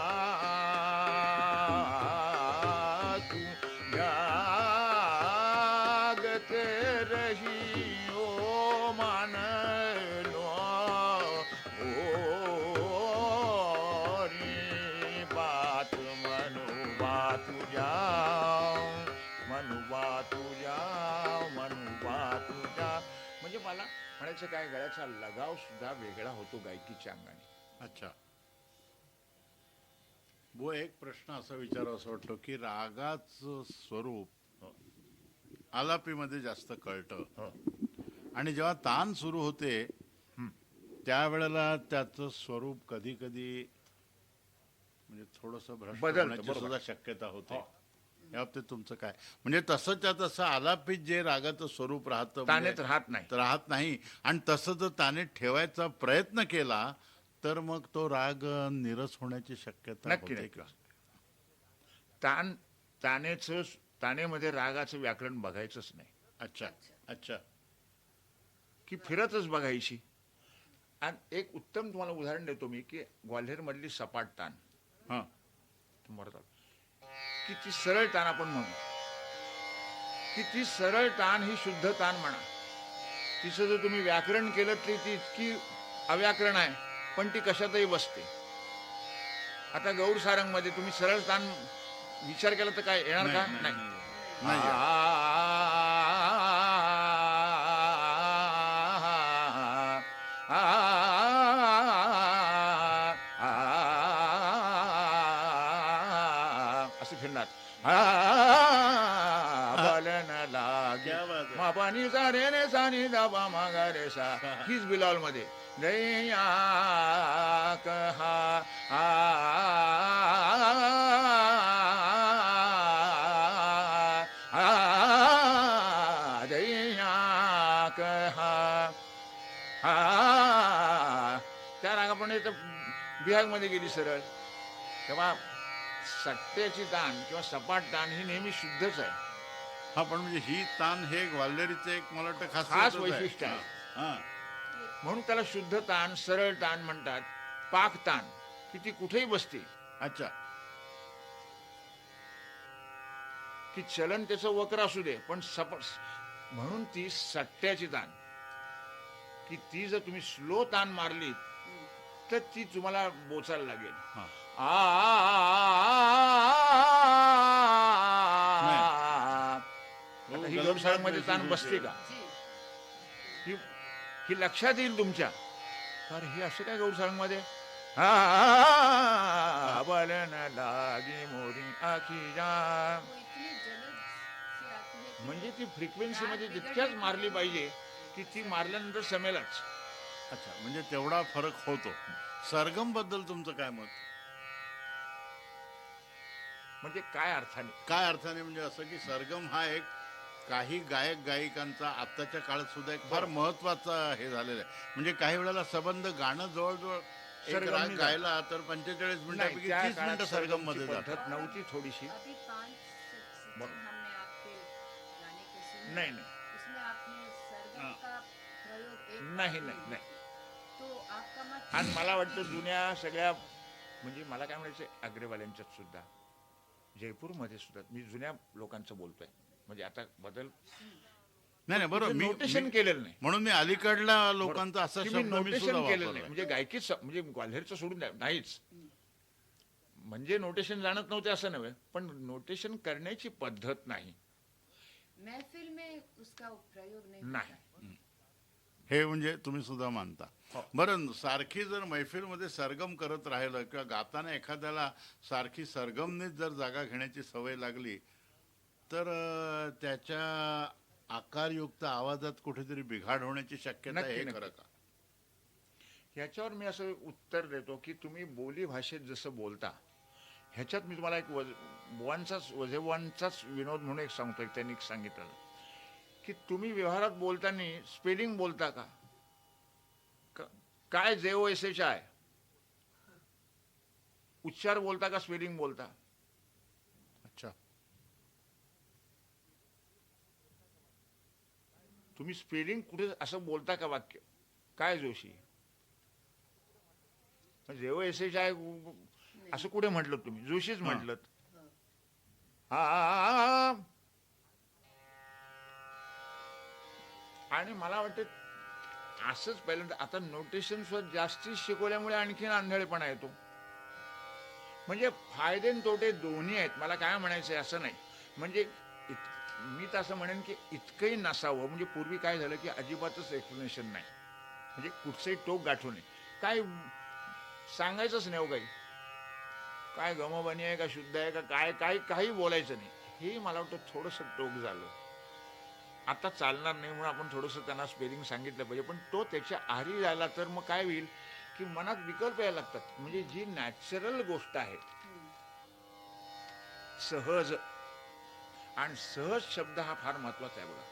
तुझा गत रहियो मान लो ओ रे बात मनुआ तुझा मनुवा तुझा मनुवा तुझा म्हणजे मला म्हणायचं काय गळ्याचा लगाव सुद्धा वेगळा होतो गायकीच्या अंगाने. अच्छा. वो एक प्रश्न असा विचारावा असं वाटतो की रागाचं स्वरूप आलापीमध्ये जास्त कळतं आणि जेव्हा तान सुरू होते त्यावेळेला त्याचं स्वरूप कधी कधी म्हणजे थोडंसं भ्रष्ट बदलतं, होण्याची बरोबर. सुद्धा शक्यता होते हो. या बाबतीत तुमचं काय म्हणजे तसंच्या तसं आलापित जे रागाचं स्वरूप राहतं तानेत म्हणजे राहत नाही. राहत नाही आणि तसं जर तानेत ठेवायचा प्रयत्न केला तर मग तो राग निरस होण्याची शक्यता नक्की होते नक्की. का? तानेमध्ये रागाचं व्याकरण बघायचंच नाही, अच्छा अच्छा की फिरतच बघायची. आणि एक उत्तम तुम्हाला उदाहरण देतो मी, की ग्वाल्हेर मधली सपाट तान हा म्हणतात की ती सरळ तान आपण म्हणू, की ती सरळ तान ही शुद्ध तान म्हणा. तिचं जर तुम्ही व्याकरण केलं तरी ती इतकी अव्याकरण आहे, पण ती कशातही बसते. आता गौड सारंग मध्ये तुम्ही सरळ तान विचार केला तर काय येणार का? नाही. नाही असं फिरणार. बलन लागे क्या बात आहे. मा पाणी सा रे ने सा नि दा बा मा गा रे सा. हीच बिलाल मध्ये दैया कहा दैया कहा त्या रागाप्रमाणे बिहागमध्ये गेली सरळ. तेव्हा सट्ट्याची तान किंवा सपाट तान ही नेहमी शुद्धच आहे. हा पण म्हणजे ही तान हे ग्वाल्हेरीचं एक मला वाटतं खास खासियतच वैशिष्ट्य आहे. हा म्हणून त्याला शुद्ध तान, सरळ तान म्हणतात. पाक तान की ती कुठेही बसते, अच्छा की चलन त्याचं वक्र असू दे, पण म्हणून ती सट्ट्याची तान, की ती जर तुम्ही स्लो तान मारली तर ती तुम्हाला बोचायला लागेल. हा आता ही गौडसाळमध्ये तान बसते का? जी ही लक्षात येईल तुमच्या, अरे हे असं काय गौडसाळमध्ये बलन लागी मोरी आखी जा. वो इतनी जलद से आती है कि म्हणजे ती फ्रिक्वेन्सी मध्ये तितक्याच मारली पाहिजे की ती मारल्यानंतर समेलच. अच्छा म्हणजे तेवढा फरक होतो. सरगम बद्दल तुमचं काय मत? म्हणजे काय अर्थाने? काय अर्थाने म्हणजे असं की सरगम हा एक काही गायक गायिकांचा आत्ताच्या काळात सुद्धा एक फार महत्वाचा हे झालेला आहे. म्हणजे काही वेळेला सबंध गाणं जवळजवळ एक सरगमनी राग जातं. गायला तर 45 मिनिटांपैकी त्या 30 काळात मिनिटं सरगम मध्ये सरगमची जातात. पद्धत नव्हती थोडीशी. अभी 5 बरं. हमने आपके गाने के सुने, नाही नाही उसमें आपने सरगम हाँ. का प्रयोग एक नाही बार नाही भी नाही. तो आपका मत आणि मला वाटतं जुन्या सगळ्या म्हणजे मला काय म्हणायचं अग्रेवाल्यांच्यात सुद्धा, जयपूरमध्ये सुद्धा मी जुन्या लोकांचं बोलतोय. म्हणजे आता बदल नाही नाही बरोबर नोटेशन मी केलेलं नाही. म्हणून मी अलीकडल्या लोकांचा असा की मी शब्द मी नोटेशन सुद्धा केलेलं नाही. वापरलाय. म्हणजे गायकी म्हणजे ग्वाल्हेरचं सोडून द्या नाहीच. म्हणजे नोटेशन जाणत नव्हते असं नव्हे, पण नोटेशन करण्याची पद्धत नाही. महफिल में उसका प्रयोग नहीं नाही. होता है. हे म्हणजे तुम्ही सुद्धा मानता. हो. बरं सारखी जर मैफिलमध्ये सरगम करत राहिलं किंवा गाताना एखाद्याला सारखी सरगमनेच जर जागा घेण्याची सवय लागली तर त्याच्या आकारयुक्त आवाजात कुठेतरी बिघाड होण्याची शक्यता आहे. नक्की, हे नक्की. खरं का? ह्याच्यावर मी असं उत्तर देतो की तुम्ही बोली भाषेत जसं बोलता ह्याच्यात मी तुम्हाला एक वजेबुवांचाच विनोद म्हणून एक सांगतो. एक त्यांनी सांगितलं की तुम्ही व्यवहारात बोलताना स्पेलिंग बोलता का? काय जेओएसएच आहे उच्चार बोलता का स्पेलिंग बोलता? अच्छा तुम्ही स्पेलिंग कुठे असं बोलता का वाक्य? काय जोशी जेओएसएच आहे असं कुठे म्हटलं तुम्ही? जोशीच म्हटलं. हा. आणि मला वाटतं असंच पहिल्यांदा आता नोटेशन सुद्धा जास्ती शिकवल्यामुळे आणखीन आंधळेपणा येतो. म्हणजे फायदे आणि तोटे दोन्ही आहेत. मला काय म्हणायचं आहे असं नाही. म्हणजे मी तर असं म्हणेन की इतकंही नसावं. म्हणजे पूर्वी काय झालं की अजिबातच एक्सप्लेनेशन नाही. म्हणजे कुठचंही टोक गाठू नये. काय सांगायचंच नाही हो काही. काय गमबनी आहे का शुद्ध आहे का काय काय काही बोलायचं नाही. हे मला वाटतं थोडंसं टोक झालं. आता चालणार नाही म्हणून आपण थोडंसं त्यांना स्पेलिंग सांगितलं पाहिजे. पण तो त्याच्या आहारी राहिला तर मग काय होईल की मनात विकल्प यायला लागतात. म्हणजे जी नॅचरल गोष्ट आहे सहज. आणि सहज शब्द हा फार महत्वाचा आहे बघा.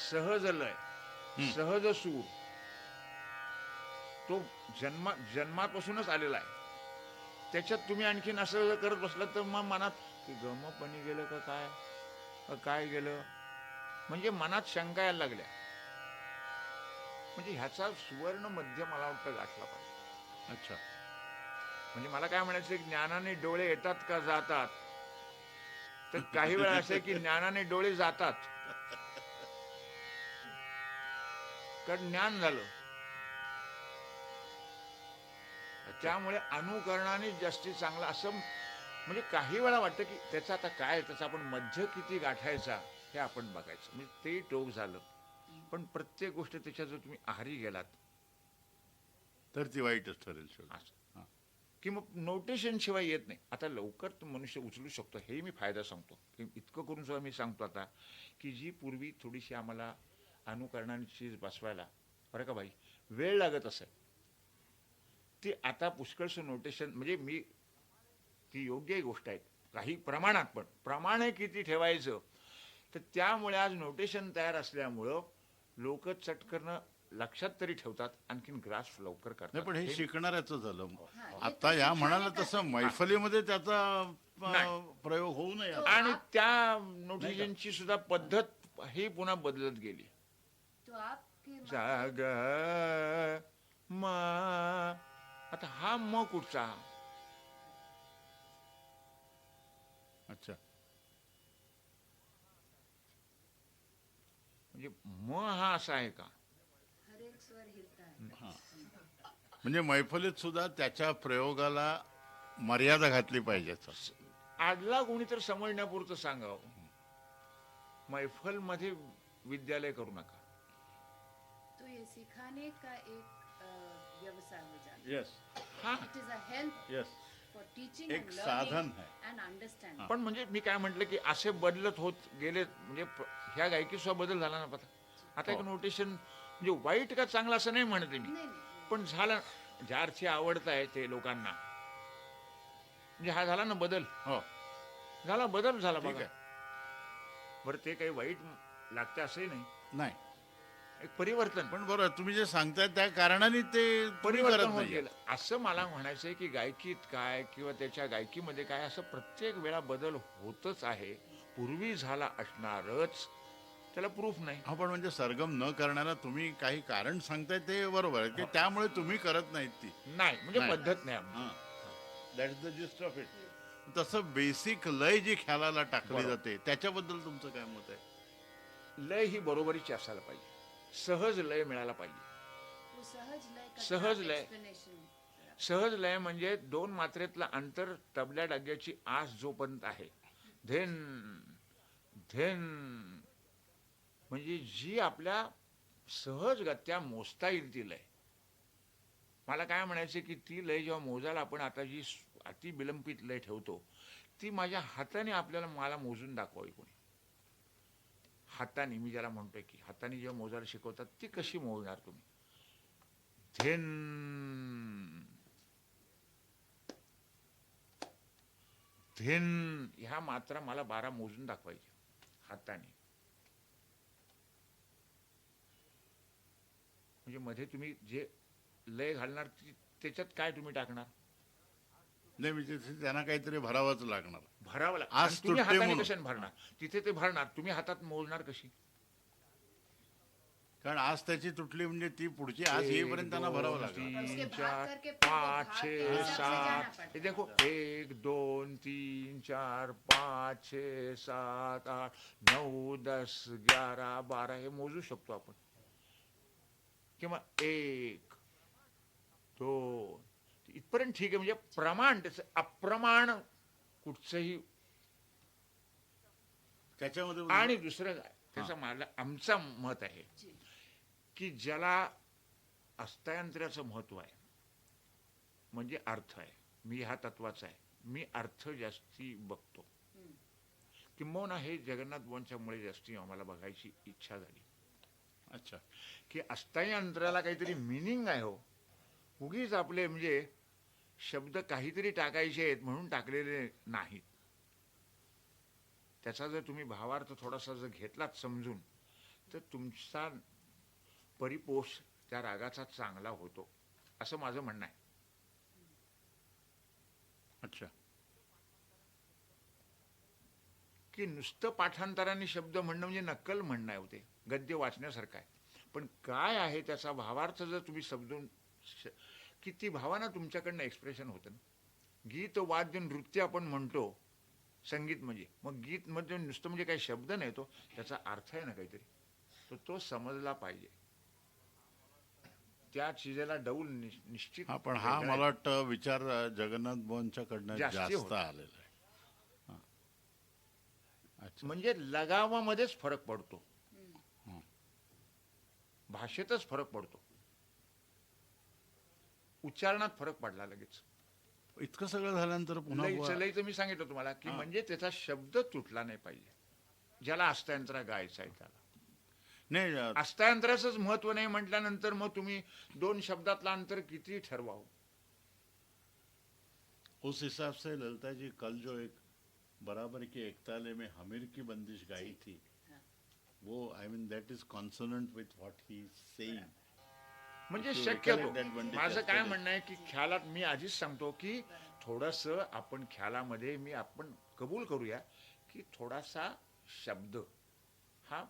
सहज लय, सहज सूर, तो जन्मापासूनच आलेला आहे. त्याच्यात तुम्ही आणखीन असं जर करत बसलात तर मग मनात की गमपणी गेलं का काय गेलं, म्हणजे मनात शंका यायला लागल्या. म्हणजे ह्याचा सुवर्ण मध्य मला वाटतं गाठला पाहिजे. अच्छा. म्हणजे मला काय म्हणायचं की ज्ञानाने डोळे येतात का जातात, तर काही वेळा असं आहे की ज्ञानाने डोळे जातात कारण ज्ञान झालं. त्यामुळे अनुकरणाने जास्तीत चांगलं असं. म्हणजे काही वेळा वाटतं की त्याचा आता काय, त्याचा आपण मध्य किती गाठायचा हे आपण बघायचं. म्हणजे ते टोक झालं. पण प्रत्येक गोष्ट त्याच्या जर तुम्ही आहारी गेलात तर ती वाईटच ठरेल शेवटी. असं की मग नोटेशन शिवाय येत नाही. आता लवकर तो मनुष्य उचलू शकतो हे मी फायदा सांगतो. की इतकं करून सुद्धा मी सांगतो आता की जी पूर्वी थोडीशी आम्हाला अनुकरणांची बसवायला बरं का बाई वेळ लागत असेल, ती आता पुष्कळसं नोटेशन. म्हणजे मी ती योग्य गोष्ट आहे काही प्रमाणात, पण प्रमाण किती ठेवायचं. तर त्यामुळे आज नोटेशन तयार असल्यामुळं लोक चटकन लक्षात तरी ठेवतात, आणखीन ग्रास्प लवकर नाही करतात. पण हे शिकणाऱ्याचं झालं. हे आता तर या म्हणाला शिकणाऱ्याचं तसं मैफलीमध्ये त्याचा नाही. प्रयोग होऊ नये. आणि त्या नोटेशनची सुद्धा पद्धत ही पुन्हा बदलत गेली. तो आपके जाग म, आता हा म कुठचा. अच्छा. म्हणजे म हा असा आहे का. हर एक स्वर हिलता है. हा. म्हणजे मैफलीत सुद्धा त्याच्या प्रयोगाला मर्यादा घातली पाहिजे. आडला कोणी तर समजण्यापुरतं सांगावं. मैफल मध्ये विद्यालय करू नका. तो ये सिखाने का एक व्यवसाय हो जाता येस हा है. It is a help yes for teaching एक एंड साधन लर्निंग है. End understanding. पण म्हणजे मी काय म्हटलं की असे बदलत होत गेले. म्हणजे ह्या गायकी सुद्धा बदल झाला ना. आता एक हो. नोटेशन म्हणजे वाईट का चांगलं असं नाही म्हणते मी, नाही नाही. पण झालं ज्या अर्थी आवडत आहे ते लोकांना. म्हणजे हा झाला ना बदल. हो झाला बदल झाला ठीक बघा. आहे. बरं ते काही वाईट लागतं असंही नाही, नाही एक परिवर्तन. पण बरं तुम्ही जे सांगताय त्या कारणाने ते तुम्ही परिवर्तन करत होत नाही. गेलं असं मला म्हणायचंय की गायकीत काय किंवा त्याच्या गायकीमध्ये काय असं प्रत्येक वेळा बदल होतच आहे. पूर्वी झाला असणारच, त्याला प्रूफ नाही. हा पण म्हणजे सरगम न करण्याला तुम्ही काही कारण सांगताय ते बरोबर आहे की त्यामुळे तुम्ही करत नाहीत ती. नाही म्हणजे नाही. पद्धत नाही आमची. That's the gist of it. तसं बेसिक लय जी ख्यालाला टाकली बरोबर. जाते त्याच्याबद्दल तुमचं काय मत आहे. लय ही बरोबरीची असायला पाहिजे. सहज लय मिळायला पाहिजे. वो सहज लय का सहज लय. एक्सप्लेनेशन. सहज लय म्हणजे दोन मात्रेतलं अंतर तबल्या डाग्याची आस जोपर्यंत आहे. धेन धेन म्हणजे जी आपल्या सहजगत्या मोजता येईल ती लय. मला काय म्हणायचं की ती लय जेव्हा मोजायला आपण आता जी अति विलंबित लय ठेवतो ती माझ्या हाताने आपल्याला मला मोजून दाखवावी कोणी. हाताने मी ज्याला म्हणतोय की हाताने जेव्हा मोजायला शिकवतात ती कशी मोजणार तुम्ही. धेन धेन ह्या मात्रा मला 12 मोजून दाखवायच्या हाताने. म्हणजे मध्ये तुम्ही जे लय घालणार त्याच्यात काय तुम्ही टाकणार. नाही म्हणजे त्यांना काहीतरी भरावंच लागणार. भरावं लागतं. आज आणि तुम्ही तुटते हाताने म्हणून. कशाने भरणार. तिथे ते भरणार, तुम्ही हातात मोजणार कशी. कारण आज त्याची तुटली म्हणजे ती पुढची आज येईपर्यंत त्यांना भरावं लागणार. उसके तीन भाग चार करके फिर वो पाच भाग के छः हिसाब से जाना सात. पड़ता ये देखो 1 2 3 4 5 6 7 8 9 10 11 12 हे मोजू शकतो आपण. किंवा 1 2 इथपर्यंत ठीक आहे. म्हणजे प्रमाण त्याचं अप्रमाण कुठचंही. त्याच्यामध्ये आणि दुसरं काय त्याचं मला आमचं मत आहे जी. की ज्याला अस्तायंत्र्याचं महत्व आहे म्हणजे अर्थ आहे. मी ह्या तत्वाचा आहे. मी अर्थ जास्ती बघतो. किंबहुना हे जगन्नाथ बुवांच्यामुळे जास्ती आम्हाला बघायची इच्छा झाली. अच्छा की अस्तायंत्र्याला काहीतरी मिनिंग आहे. हो उगीच आपले म्हणजे शब्द काहीतरी टाकायचे आहेत म्हणून टाकलेले नाहीत. त्याचा जर तुम्ही भावार्थ थोडासा जर घेतलात समजून, तर तुमचा परिपोष त्या रागाचा चांगला होतो, असं माझं म्हणणं आहे. अच्छा. की नुसतं पाठांतराने शब्द म्हणणं म्हणजे नक्कल म्हणणं आहे होते, गद्य वाचण्यासारखं आहे. पण काय आहे त्याचा भावार्थ जर तुम्ही समजून की ती भावना तुमच्याकडनं एक्सप्रेशन होतं ना. गीत वाद्य नृत्य आपण म्हणतो संगीत म्हणजे, मग गीत म्हणजे नुसतं म्हणजे काही शब्द नाही, तो त्याचा अर्थ आहे ना काहीतरी, तो समजला पाहिजे. त्या चिजेला डौल निश्चित. हा, पण हा मला वाटतं विचार जगन्नाथ बुवांच्याकडनं जास्ती जास्त होता. आलेला आहे. हा. अच्छा. म्हणजे लगावामध्येच फरक पडतो, भाषेतच फरक पडतो, उच्चारणात फरक पडला लगेच. इतकं सगळं झाल्यानंतर पुन्हा लयचं मी सांगितलं तुम्हाला की म्हणजे त्याचा शब्द तुटला नाही पाहिजे. ज्याला अष्टयंत्रा गायचा आहे त्याला नाही, अष्टयंत्राचंच महत्व नाही म्हटल्यानंतर मग तुम्ही दोन शब्दातला अंतर किती ठरवावं. उस हिसाब से ललिता जी कल जो एक बराबर की एकताले में हमीर की बंदिश गाई थी, वो I mean that is consonant with what he saying. म्हणजे To शक्यतो recollect that one day माझं काय yesterday. म्हणणं आहे की ख्यालात मी आधीच सांगतो की थोडंसं आपण ख्यालामध्ये आपण कबूल करूया की थोडासा शब्द हा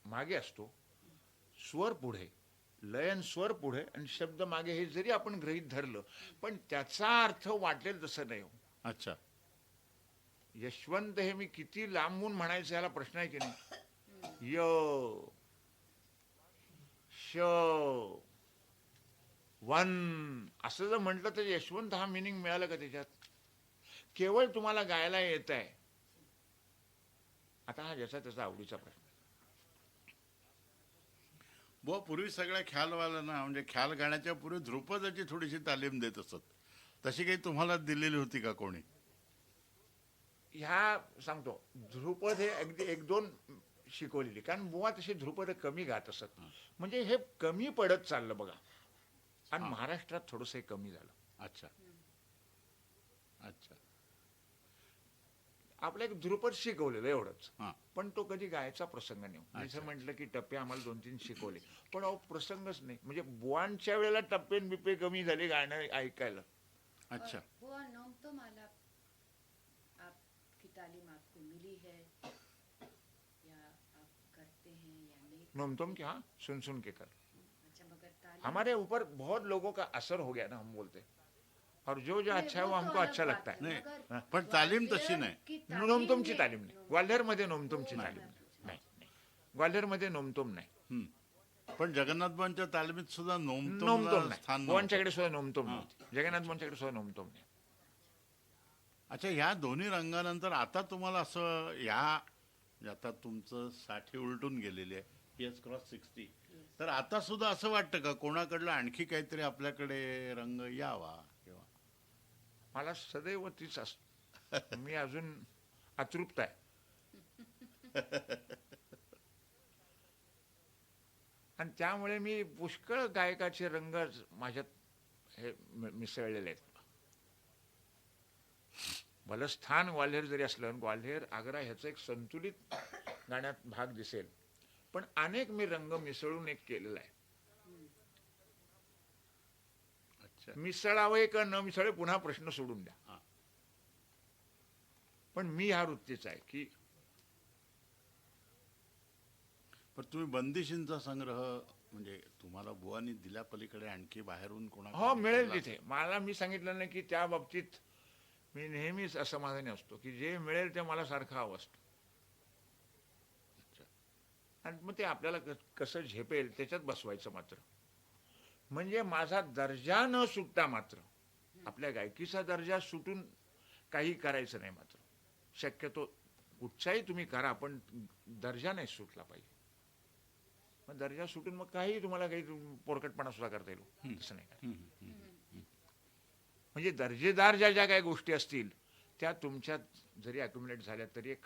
मागे असतो, स्वर पुढे, लयन स्वर पुढे आणि शब्द मागे, हे जरी आपण गृहीत धरलं पण त्याचा अर्थ वाटेल तसं नाही हो. अच्छा. यशवंत हे मी किती लांबून म्हणायचं याला प्रश्न आहे की नाही. य श वन असं जर म्हटलं तर यशवंत हा मिनिंग मिळालं का त्याच्यात? केवळ तुम्हाला गायला येत आहे. आता हा ज्याचा त्याचा आवडीचा प्रश्न. बुवा पूर्वी सगळ्या ख्यालवाल्यांना म्हणजे ख्याल गाण्याच्या पूर्वी ध्रुपदाची थोडीशी तालीम देत असत, तशी काही तुम्हाला दिलेली होती का कोणी? ह्या सांगतो, ध्रुपद हे अगदी एक दोन शिकवलेली, कारण बुवा तसे ध्रुपद कमी गात असत. म्हणजे हे कमी पडत चाललं बघा, आणि महाराष्ट्रात थोडंसं कमी झालं. अच्छा अच्छा. आपलं एक ध्रुपद शिकवलेलं एवढंच, हा. पण तो कधी गायचा प्रसंग नाही. अच्छा. जसं म्हटलं की टप्पे आम्हाला 2-3 शिकवले, पण अहो प्रसंगच नाही. म्हणजे बुवांच्या वेळेला टप्पे न बिप्पे कमी झाले गाणं ऐकायला. अच्छा. वो नोम तो माला आपकी तालीम आपको मिली है या आप करते हैं या नहीं? नोमतोम क्या सुन सुन के कर. अच्छा, मगर तालीम हमारे ऊपर बहुत लोगों का असर हो गया ना, हम बोलते हैं. और जो जो अच्छा है वो तो हमको अलग अच्छा बात लगता है. नाही, मगर पण तालीम तशी नाही. की नोमतोमची में- तालीम नाही. ग्वाल्हेरमध्ये नोमतोमची तालीम नाही. ग्वाल्हेरमध्ये नोमतोम नाही. हम्म. पण जगन्नाथ बुवांच्या तालमीत सुद्धा नोमतोम नोमतोमला नाही. स्थान नव्हतं. बुवांच्याकडे सुद्धा नोमतोम हा. नव्हती. जगन्नाथ बुवांच्याकडे सुद्धा नोमतोम नाही. अच्छा, ह्या दोन्ही रंगानंतर आता तुम्हाला असं आता तुमचं 60 उलटून गेलेली आहे, येस क्रॉस 60, तर आता सुद्धा असं वाटतं का कोणाकडलं आणखी काहीतरी आपल्याकडे रंग यावा किंवा? मला सदैव तीच असत. मी अजून अतृप्त आहे. आणि त्यामुळे मी पुष्कळ गायकाचे रंग माझ्यात हे मिसळलेले आहेत. भलं स्थान ग्वाल्हेर जरी असलं, ग्वाल्हेर आग्रा ह्याचं एक संतुलित गाण्यात भाग दिसेल, पण अनेक मी रंग मिसळून एक केलेला आहे. अच्छा. मिसळावे का न मिसळे पुन्हा प्रश्न सोडून द्या. हा. पण मी ह्या वृत्तीचा आहे की पण तुम्ही बंदिशींचा संग्रह म्हणजे तुम्हाला बुवांनी दिल्या पलीकडे आणखी बाहेरून कोणा? हो, मिळेल तिथे. मला मी सांगितलं नाही की त्या बाबतीत मी नेहमीच असमाधानी असतो की जे मिळेल ते मला सारखं हवं असतं. आणि मग ते आपल्याला कसं झेपेल त्याच्यात बसवायचं मात्र. म्हणजे माझा दर्जा न सुटता मात्र, आपल्या गायकीचा दर्जा सुटून काही करायचं नाही मात्र. शक्यतो कुठचाही तुम्ही करा, पण दर्जा नाही सुटला पाहिजे. मग दर्जा सुटून मग काही तुम्हाला काही पोरकटपणा सुद्धा करता येईल, तसं नाही करायचं. म्हणजे दर्जेदार ज्या ज्या काही गोष्टी असतील त्या तुमच्यात जरी अक्युमुलेट झाल्या तरी एक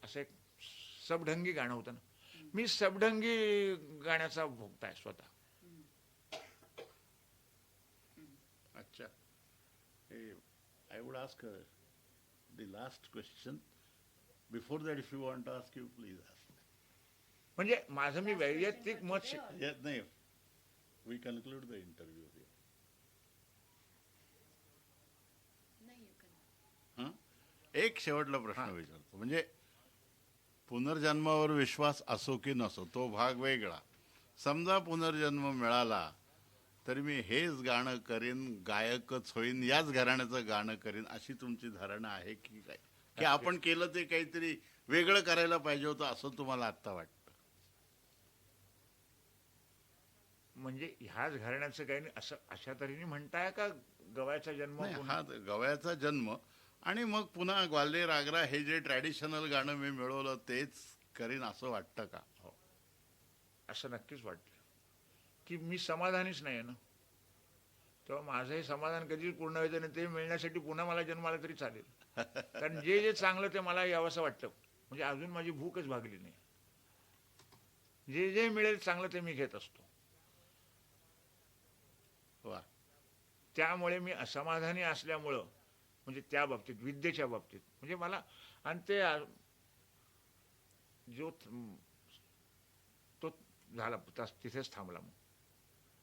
असं एक सबढंगी गाणं होतं ना. मी सबढंगी गाण्याचा भोगता आहे स्वतः. अच्छा. I would ask the last question. Before that if you want to ask you please ask. म्हणजे माझं मी वैयक्तिक मत नाही, वी कन्क्लूड द इंटरव्ह्यू. नहीं you can. एक शेवटला प्रश्न विचारतो, म्हणजे पुनर्जन्मावर विश्वास असो की नसो तो भाग वेगळा. समजा पुनर्जन्म मिळाला तरी मी हेच गाणं करीन, गायकच होईन, याच घराण्याचं गाणं करीन, अशी तुमची धारणा आहे की काय, की आपण केलं ते काहीतरी वेगळं करायला पाहिजे होतं असं तुम्हाला आत्ता वाटतं? म्हणजे ह्याच घराण्याचं काही नाही असं अशा तऱ्हेने म्हणताय का गव्याचा जन्म नाही, पुन्हा- हा गवयाचा जन्म आणि मग पुन्हा ग्वाल्हेर आग्रा हे जे ट्रॅडिशनल गाणं मी मिळवलं तेच करीन असं वाटतं का? हो. असं नक्कीच वाटतं की मी समाधानीच नाही आहे ना, तेव्हा माझंही समाधान कधीच पूर्ण व्हायचं नाही. ते मिळण्यासाठी पुन्हा मला जन्म आला तरी चालेल, कारण जे जे चांगलं ते मला यावंसं वाटतं. म्हणजे अजून माझी भूकच भागली नाही. जे जे मिळेल चांगलं ते मी घेत असतो. वा. त्यामुळे मी असमाधानी असल्यामुळं म्हणजे त्या बाबतीत, विद्येच्या बाबतीत म्हणजे मला, आणि ते जो तो झाला तिथेच थांबला. मग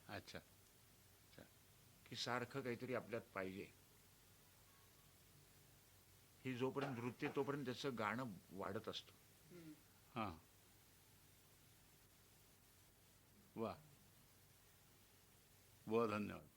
अच्छा. की सारखं काहीतरी आपल्यात पाहिजे. ही जोपर्यंत नृत्य तोपर्यंत त्याचं गाणं वाढत असतं. हां. वा. बहुत धन्यवाद.